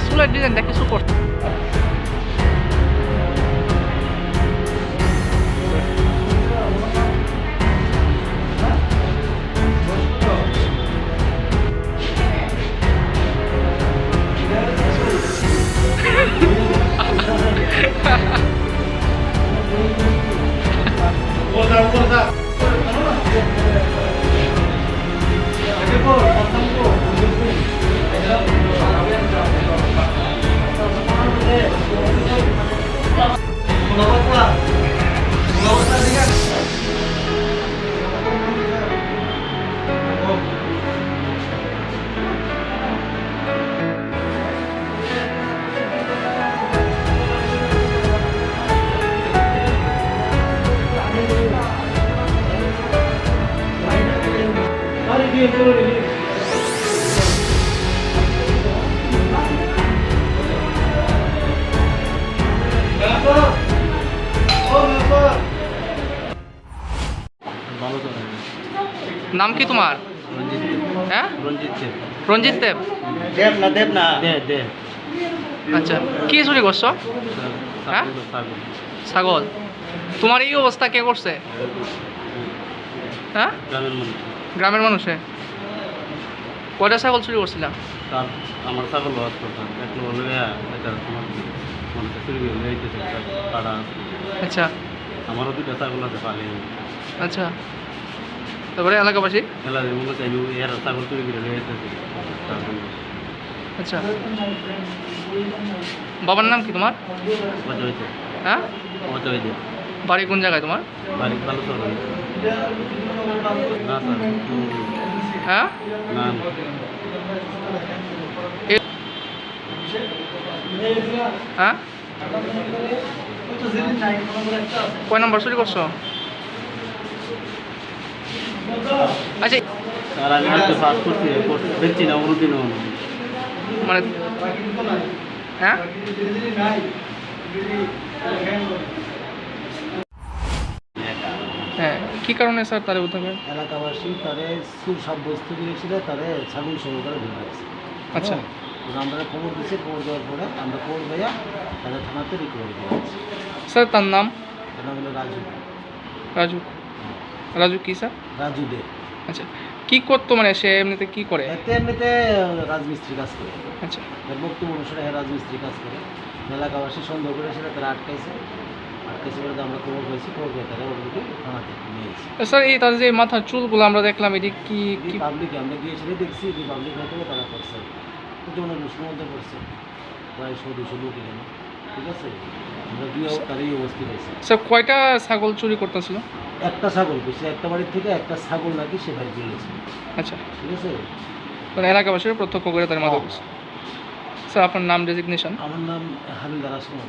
চুলের ডিজাইনটা কিছু করতে নাম কি তোমার? হ্যাঁ, রঞ্জিত দেব। আচ্ছা, কি চুরি করছো? হ্যাঁ, ছাগল। তোমার এই অবস্থা কে করছে? হ্যাঁ, গ্রামের মানুষে। কয়টা ছাগল চুরি করছিলাম? আমার ছাগল লস করতাম। আচ্ছা, আমারও দুটা ছাগল আছে পালে। আচ্ছা, তারপরে এলাকাবাসী ছাগল চুরি করে নিয়ে যেতেছে। আচ্ছা, বাবার নাম কি তোমার? হ্যাঁ, বাড়ি কোন জায়গায় তোমার? বাড়ি ভালো চলে না স্যার। হ্যাঁ, না হ্যাঁ, কয় নম্বর চুরি করছো? আচ্ছা, স্যার আমি হয়তো পাস করছি, দেখছি না অনুদিন মানে হ্যাঁ, হ্যাঁ, কী কারণে স্যার তার উদ্ধার? এলাকাবাসী তারে চুর সাব্যস্ত করেছিল, তারে ছাগল সহকারে ঢুকাইছে। আচ্ছা, আমরা খবর দিচ্ছি, খবর দেওয়ার পরে আমরা খবর পাইয়া তাদের থানাতে রিকভারি করেছি। স্যার তার নাম? তার নাম হলো রাজু। রাজু? রাজু কি স্যার? রাজু দে। আচ্ছা, কি করতো মানে সে এমনিতে কি করে? এমনিতে রাজমিস্ত্রি কাজ করে। আচ্ছা, এর বক্তব্য অনুসারে রাজমিস্ত্রি কাজ করে। এলাকাবাসী সন্দেহ করেছিল, তারা আটকাইছে বলে আমরা খবর পেয়েছি, খবর পেয়ে তারা ওগুলোকে থানাতে নিয়েছি। স্যার এই তার যে মাথার চুলগুলো আমরা দেখলাম, এটি কি পাবলিকে আমরা গিয়েছিলাম, দেখছি পাবলিক হয়তো তারা করছে, জনগোষ্ঠীর মধ্যে করছে, প্রায় 100-200 লোক এখানে। ঠিক আছে, আমরা গিয়েও তারই অবস্থিত হয়েছে। স্যার কয়টা ছাগল চুরি করতেছিল? একটা ছাগল পেয়েছে, একটা বাড়ির থেকে একটা ছাগল নাকি সে বাড়ি গিয়েছে। আচ্ছা, ঠিক আছে, মানে এলাকাবাসীরা প্রত্যক্ষ করে তার মাথা করছে। স্যার আপনার নাম, ডেজিগনেশন? আমার নাম হাবিলদার আসলাম।